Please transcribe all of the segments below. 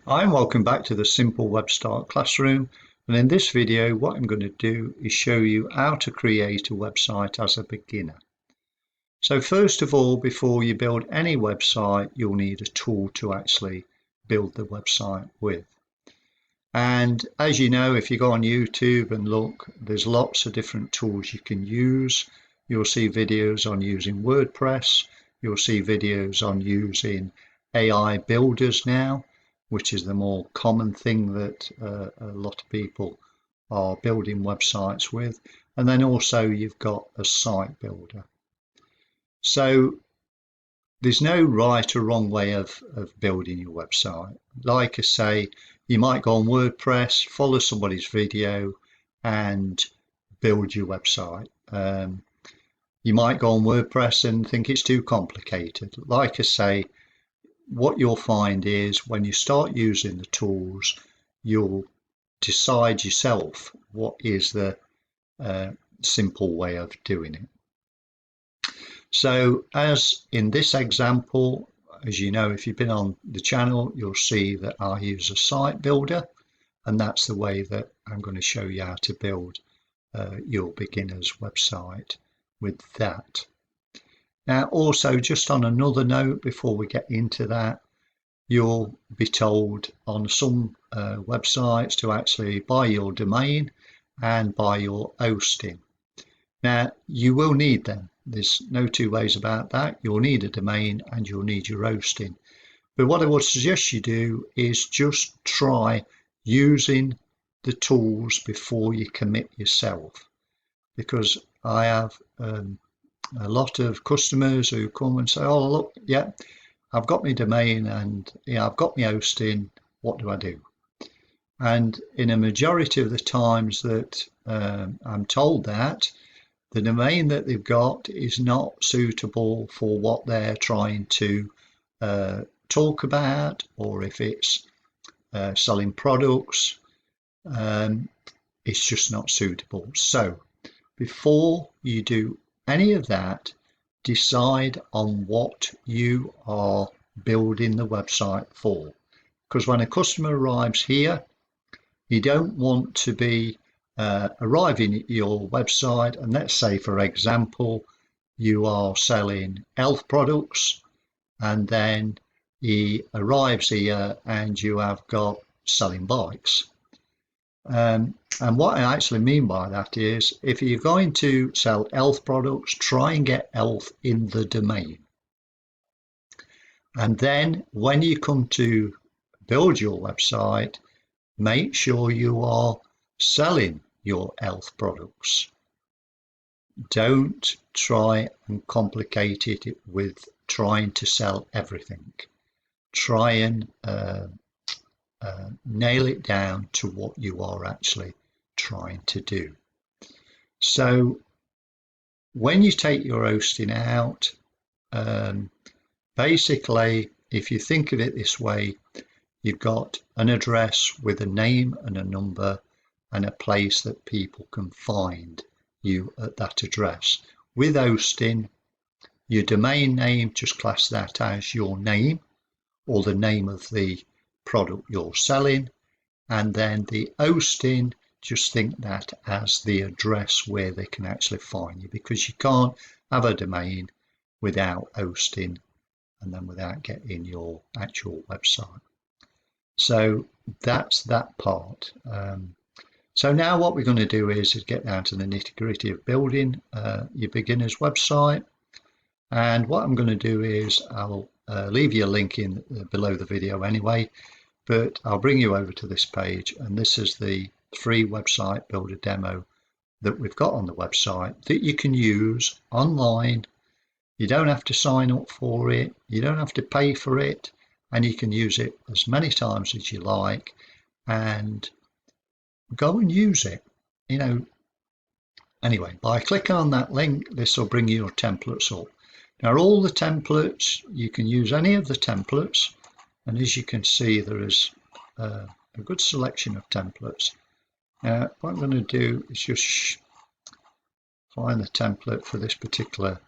Hi, and welcome back to the Simple Web Start Classroom. And in this video, what I'm going to do is show you how to create a website as a beginner. So first of all, before you build any website, you'll need a tool to actually build the website with. And as you know, if you go on YouTube and look, there's lots of different tools you can use. You'll see videos on using WordPress. You'll see videos on using AI builders now, which is the more common thing that a lot of people are building websites with. And then also you've got a site builder. So there's no right or wrong way of building your website. Like I say, you might go on WordPress, follow somebody's video and build your website. You might go on WordPress and think it's too complicated. Like I say, what you'll find is when you start using the tools, you'll decide yourself what is the simple way of doing it. So as in this example, as you know, if you've been on the channel, you'll see that I use a site builder, and that's the way that I'm going to show you how to build your beginner's website with that. Now, also, just on another note, before we get into that, you'll be told on some websites to actually buy your domain and buy your hosting. Now, you will need them. There's no two ways about that. You'll need a domain and you'll need your hosting. But what I would suggest you do is just try using the tools before you commit yourself. Because I have a lot of customers who come and say, oh, look, yeah, I've got my domain and I've got my hosting. What do I do? And in a majority of the times that I'm told that, the domain that they've got is not suitable for what they're trying to talk about, or if it's selling products, it's just not suitable. So before you do any of that, decide on what you are building the website for. Because when a customer arrives here, you don't want to be arriving at your website, and let's say, for example, you are selling health products, and then he arrives here and you have got selling bikes. And what I actually mean by that is, if you're going to sell health products, try and get health in the domain. And then when you come to build your website, make sure you are selling your health products. Don't try and complicate it with trying to sell everything. Try and nail it down to what you are actually trying to do. So when you take your hosting out, basically, if you think of it this way, you've got an address with a name and a number and a place that people can find you at that address. With hosting, your domain name, just class that as your name or the name of the product you're selling. And then the hosting, just think that as the address where they can actually find you, because you can't have a domain without hosting and then without getting your actual website. So that's that part. So now what we're going to do is get down to the nitty-gritty of building your beginner's website. And what I'm going to do is I'll leave you a link in below the video anyway, but I'll bring you over to this page, and this is the free website builder demo that we've got on the website that you can use online. You don't have to sign up for it, you don't have to pay for it, and you can use it as many times as you like and go and use it. Anyway, by clicking on that link, this will bring your templates up. Now, all the templates, you can use any of the templates, and as you can see, there is a good selection of templates. What I'm going to do is just find the template for this particular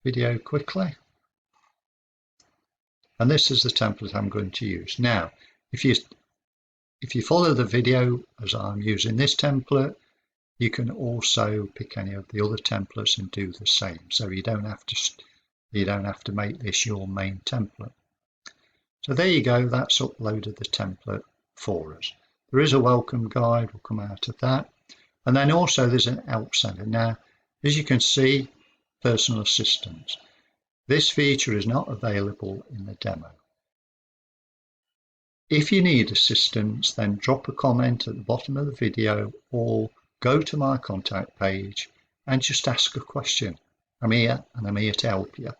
video quickly. and this is the template I'm going to use. Now, if you follow the video as I'm using this template, you can also pick any of the other templates and do the same. So you don't have to make this your main template. So there you go, that's uploaded the template for us. There is a welcome guide, will come out of that. And then also there's an help center. Now, as you can see, personal assistance. This feature is not available in the demo. If you need assistance, then drop a comment at the bottom of the video or go to my contact page and just ask a question. I'm here and I'm here to help you.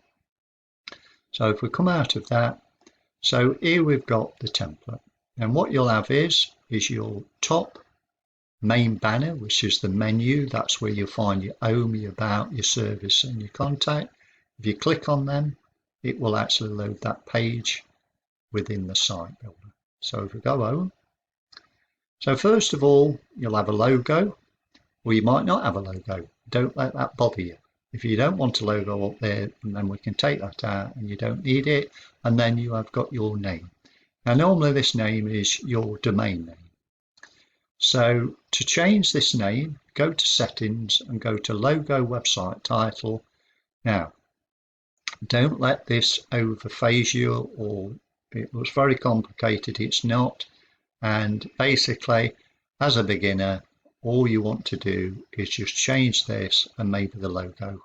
So if we come out of that, so here we've got the template, and what you'll have is your top main banner, which is the menu. That's where you'll find your home, your about, your service and your contact. If you click on them, it will actually load that page within the site builder. So if we go home, so first of all, you'll have a logo, or you might not have a logo. Don't let that bother you. If you don't want a logo up there, then we can take that out and you don't need it. And then you have got your name. Now, normally this name is your domain name. So to change this name, go to settings and go to logo website title. Now, don't let this overphase you, or it looks very complicated. It's not. And basically, as a beginner, all you want to do is just change this and maybe the logo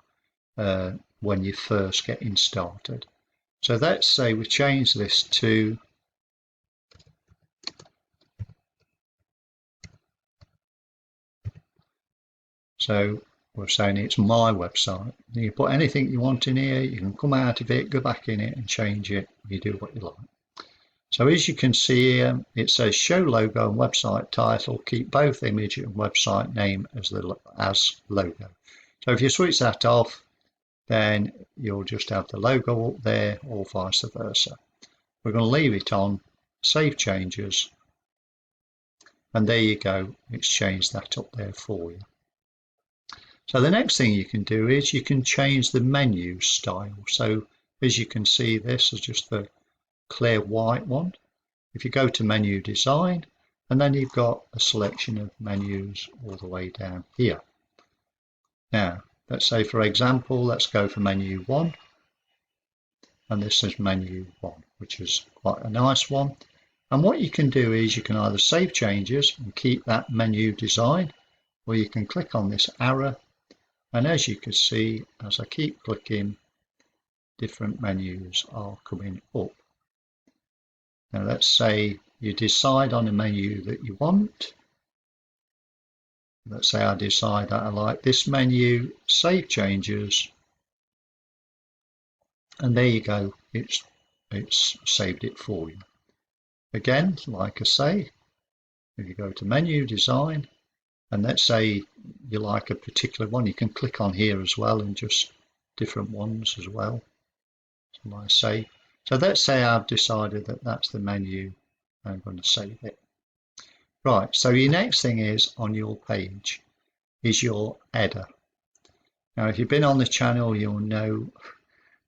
when you're first getting started. So let's say we change this to so we're saying it's my website. You put anything you want in here, you can come out of it, go back in it and change it. You do what you like. So as you can see here, it says show logo and website title, keep both image and website name as logo. So if you switch that off, then you'll just have the logo up there or vice versa. We're going to leave it on, save changes, and there you go, it's changed that up there for you. So the next thing you can do is you can change the menu style. So as you can see, this is just the clear white one. If you go to menu design, and then you've got a selection of menus all the way down here. Now, let's say for example, let's go for menu 1, and this is menu 1, which is quite a nice one. And what you can do is you can either save changes and keep that menu design, or you can click on this arrow, and as you can see, as I keep clicking, different menus are coming up. Now let's say you decide on a menu that you want. Let's say I decide that I like this menu, save changes, and there you go, it's saved it for you. Again, like I say, if you go to menu design, and let's say you like a particular one, you can click on here as well and just different ones as well. So I say, so let's say I've decided that that's the menu, I'm going to save it. Right, so your next thing is on your page is your header. Now, if you've been on the channel, you'll know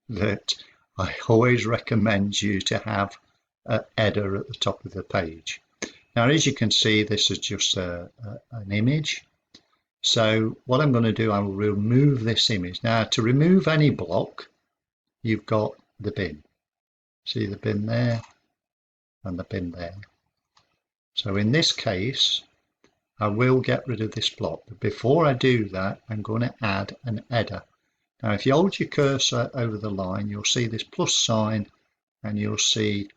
that I always recommend you to have an header at the top of the page. Now, as you can see, this is just an image. So what I'm going to do, I will remove this image. Now, to remove any block, you've got the bin. See the bin there and the bin there. So in this case, I will get rid of this block. But before I do that, I'm going to add an header. Now, if you hold your cursor over the line, you'll see this plus sign and you'll see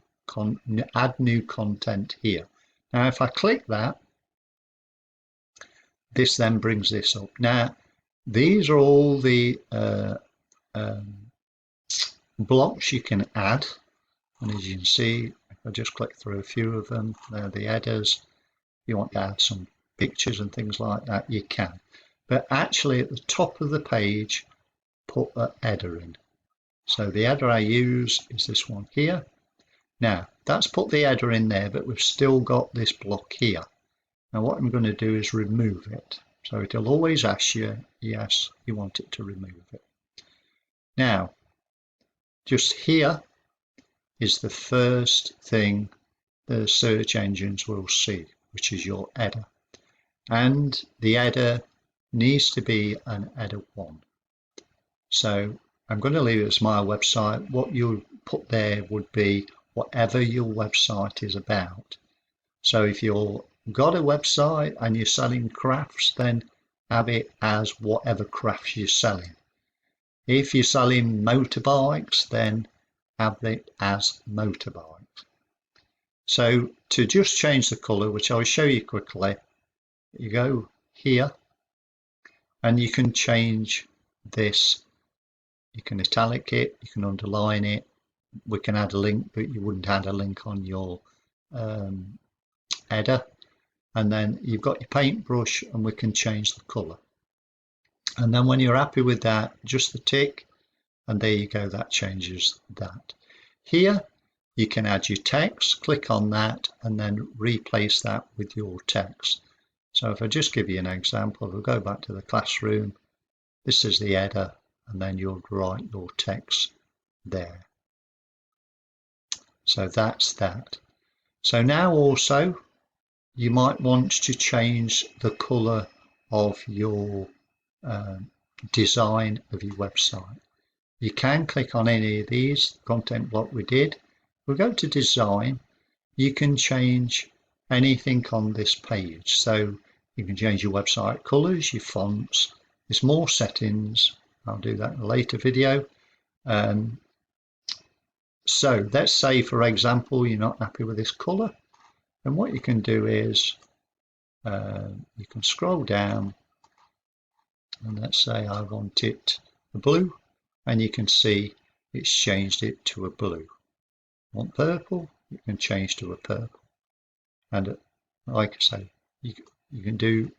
add new content here. Now, if I click that, this then brings this up. Now, these are all the blocks you can add. And as you can see, if I just click through a few of them, they're the headers. If you want to add some pictures and things like that, you can. But actually at the top of the page, put a header in. So the header I use is this one here. Now, that's put the header in there, but we've still got this block here. Now what I'm going to do is remove it. So it'll always ask you, yes, you want it to remove it. Now, just here, is the first thing the search engines will see, which is your header. And the header needs to be an header 1. So I'm going to leave it as my website. What you'll put there would be whatever your website is about. So if you've got a website and you're selling crafts, then have it as whatever crafts you're selling. If you're selling motorbikes, then have it as motorbikes. So to just change the color, which I'll show you quickly, you go here and you can change this. You can italic it, you can underline it. We can add a link, but you wouldn't add a link on your header. And then you've got your paintbrush and we can change the color. And then when you're happy with that, just the tick, and there you go, that changes that. Here you can add your text, click on that and then replace that with your text. So if I just give you an example, we'll go back to the classroom. This is the header and then you'll write your text there. So that's that. So now also you might want to change the color of your design of your website. You can click on any of these, content block we did. We'll go to design. You can change anything on this page. So you can change your website colors, your fonts. There's more settings. I'll do that in a later video. So let's say, for example, you're not happy with this color. And what you can do is you can scroll down and let's say I want it a blue, and you can see it's changed it to a blue. Want purple, you can change to a purple. And like I say, you can do,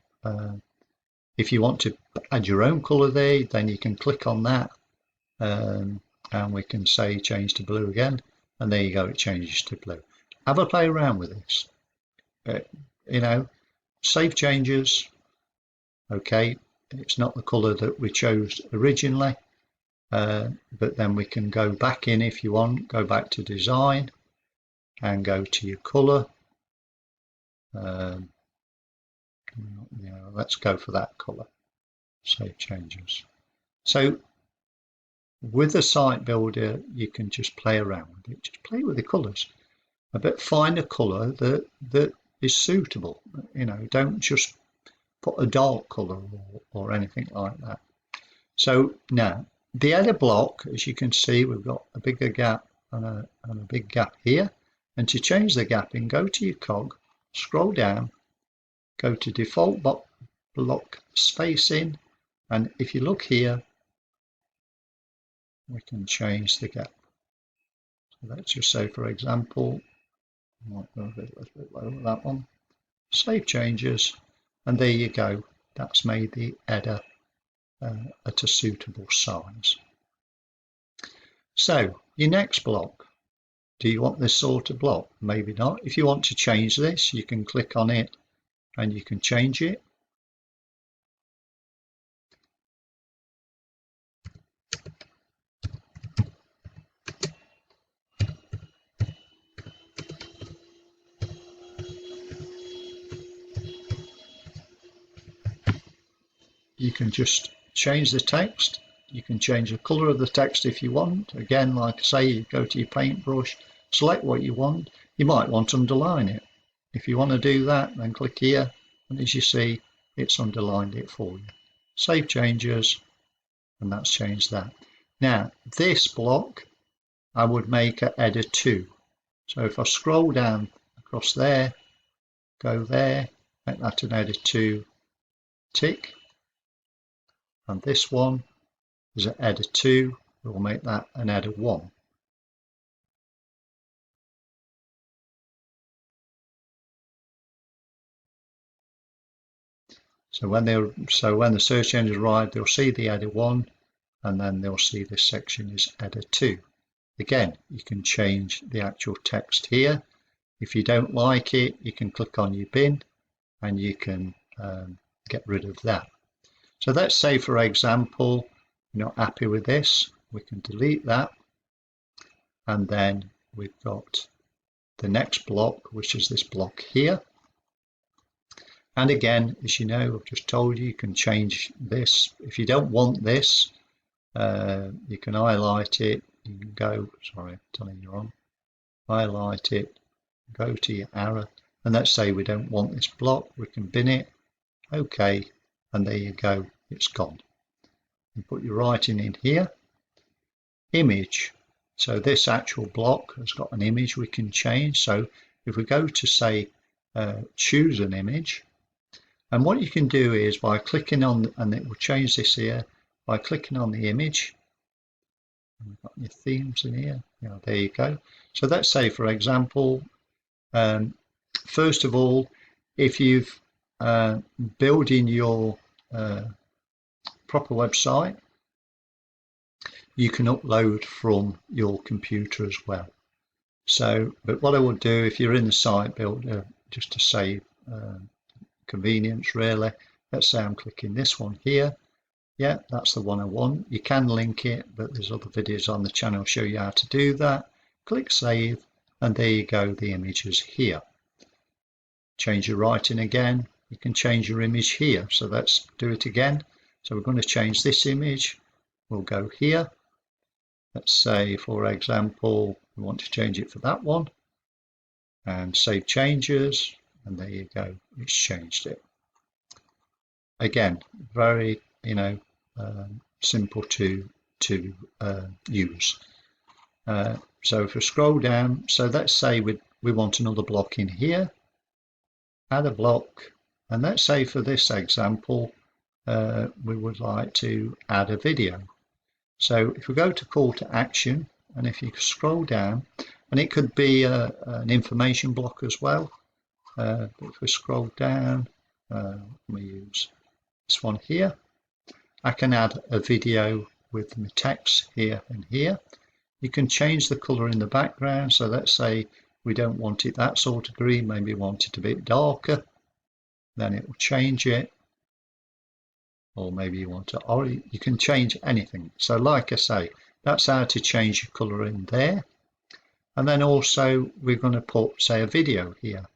if you want to add your own color there, then you can click on that and we can say change to blue again, and there you go, it changes to blue. Have a play around with this. You know, save changes. Okay, it's not the color that we chose originally, but then we can go back in if you want, go back to design and go to your color. Let's go for that color. Save changes. So with the site builder, you can just play around with it, just play with the colors, but find a color that is suitable. Don't just put a dark color or anything like that. So now the header block, as you can see, we've got a bigger gap and a big gap here. And to change the gapping, go to your cog, scroll down, go to default block spacing, and if you look here, we can change the gap. So let's just say, for example, I might go a little bit lower that one. Save changes, and there you go. That's made the header at a suitable size. So your next block, do you want this sort of block? Maybe not. If you want to change this, you can click on it and you can change it. You can just change the text. You can change the color of the text if you want. Again, like I say, you go to your paintbrush, select what you want. You might want to underline it. If you want to do that, then click here, and as you see, it's underlined it for you. Save changes, and that's changed that. Now, this block, I would make a header 2. So if I scroll down across there, go there, make that an header 2, tick. And this one is an header 2, we'll make that an header 1. So when the search engine arrive, they'll see the header 1, and then they'll see this section is header 2. Again, you can change the actual text here. If you don't like it, you can click on your bin and you can get rid of that. So let's say, for example, you're not happy with this. We can delete that, and then we've got the next block, which is this block here. And again, as you know, I've just told you, you can change this. If you don't want this, you can highlight it. You can go, sorry, I'm telling you wrong. Highlight it, go to your arrow, and let's say we don't want this block, we can bin it. Okay, and there you go, it's gone. You put your writing in here. Image. So this actual block has got an image we can change. So if we go to say choose an image, and what you can do is by clicking on, and it will change this here, by clicking on the image. We've got your themes in here. Yeah, there you go. So let's say, for example, first of all, if you've building your proper website, you can upload from your computer as well. So, but what I would do if you're in the site builder, just to save convenience really, let's say I'm clicking this one here. Yeah, that's the one I want. You can link it, but there's other videos on the channel show you how to do that. Click save, and there you go, the image is here. Change your writing again, you can change your image here. So let's do it again. So we're going to change this image. We'll go here. Let's say, for example, we want to change it for that one, and save changes, and there you go, it's changed it. Again, very simple to use. So if we scroll down, so let's say we want another block in here, add a block, and let's say for this example we would like to add a video. So if we go to call to action, and if you scroll down, and it could be an information block as well, but if we scroll down, we use this one here. I can add a video with my text here and here. You can change the color in the background. So let's say we don't want it that sort of green, maybe want it a bit darker, then it will change it. Or maybe you want to, or you can change anything. So like I say, that's how to change your color in there. And then also we're going to put, say, a video here.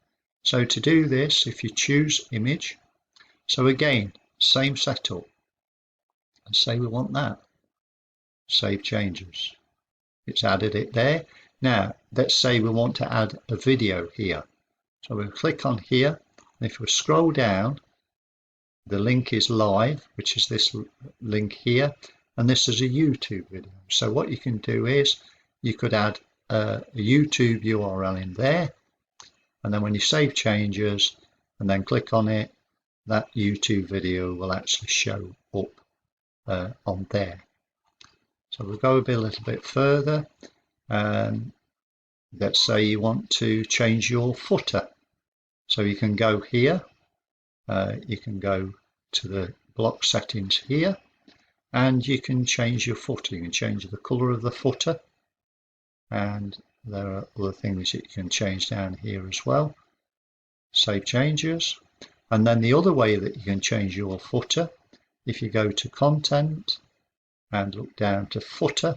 So to do this, if you choose image, so again, same setup, and say we want that, save changes. It's added it there. Now, let's say we want to add a video here. So we'll click on here, and if we scroll down, the link is live, which is this link here, and this is a YouTube video. So what you can do is you could add a YouTube URL in there, and then when you save changes and then click on it, that YouTube video will actually show up on there. So we'll go a little bit further. Let's say you want to change your footer. So you can go here, you can go to the block settings here, and you can change your footer. You can change the color of the footer, and there are other things that you can change down here as well. Save changes. And then the other way that you can change your footer, if you go to content and look down to footer,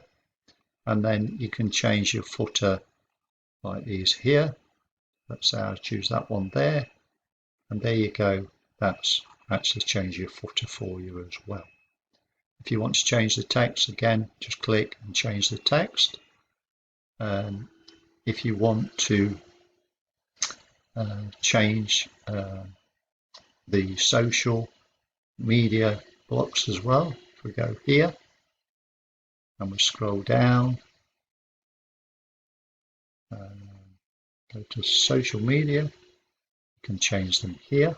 and then you can change your footer like these here. Let's say I choose that one there, and there you go, that's actually changed your footer for you as well. If you want to change the text, again, just click and change the text. If you want to change the social media blocks as well, if we go here and we scroll down, go to social media, you can change them here.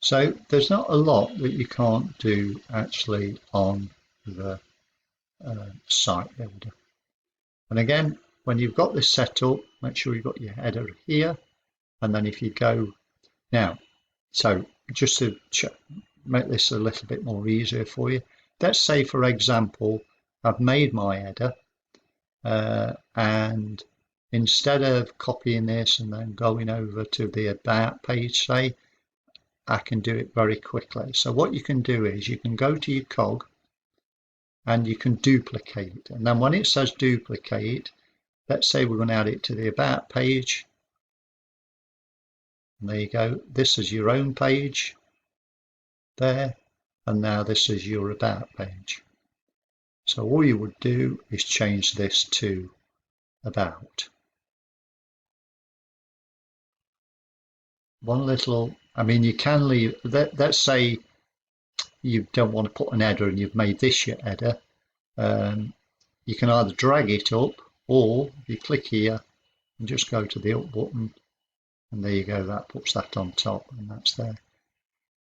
So there's not a lot that you can't do actually on the site builder. And again, when you've got this set up, make sure you've got your header here. And then if you go now, so just to make this a little bit more easier for you, let's say, for example, I've made my header, and instead of copying this and then going over to the about page, say, I can do it very quickly. So what you can do is you can go to your cog and you can duplicate, and then when it says duplicate, let's say we're going to add it to the About page. And there you go. This is your own page there. And now this is your About page. So all you would do is change this to About. One little, I mean, you can leave, let's say you don't want to put an header and you've made this your header. You can either drag it up, or you click here and just go to the up button, and there you go, that puts that on top, and that's there.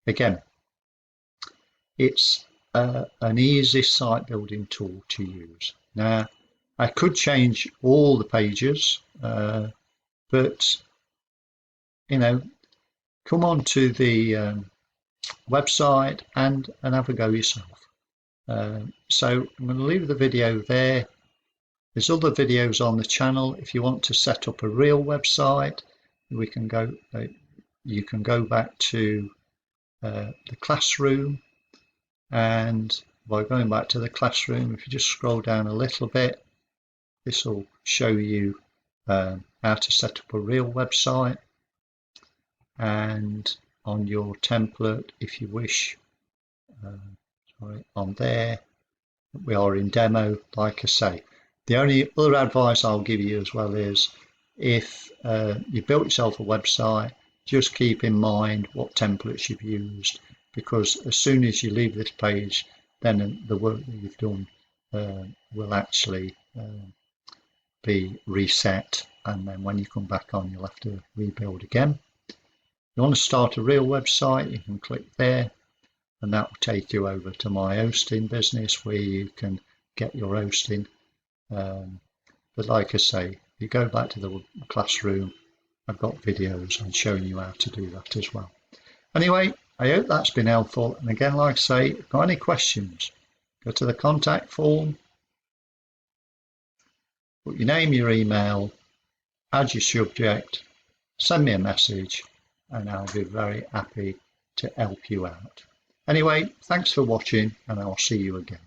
Again, it's an easy site building tool to use. Now, I could change all the pages, but you know, come on to the website and have a go yourself. So I'm going to leave the video there. There's other videos on the channel. If you want to set up a real website, we can go. You can go back to the classroom, and by going back to the classroom, if you just scroll down a little bit, this will show you how to set up a real website. And on your template, if you wish, on there, we are in demo, like I say. The only other advice I'll give you as well is, if you built yourself a website, just keep in mind what templates you've used, because as soon as you leave this page, then the work that you've done will actually be reset, and then when you come back on, you'll have to rebuild again. If you want to start a real website, you can click there, and that will take you over to my hosting business, where you can get your hosting. But like I say, if you go back to the classroom, I've got videos on showing you how to do that as well. Anyway, I hope that's been helpful. And again, like I say, if you've got any questions, go to the contact form, put your name, your email, add your subject, send me a message, and I'll be very happy to help you out. Anyway, thanks for watching, and I'll see you again.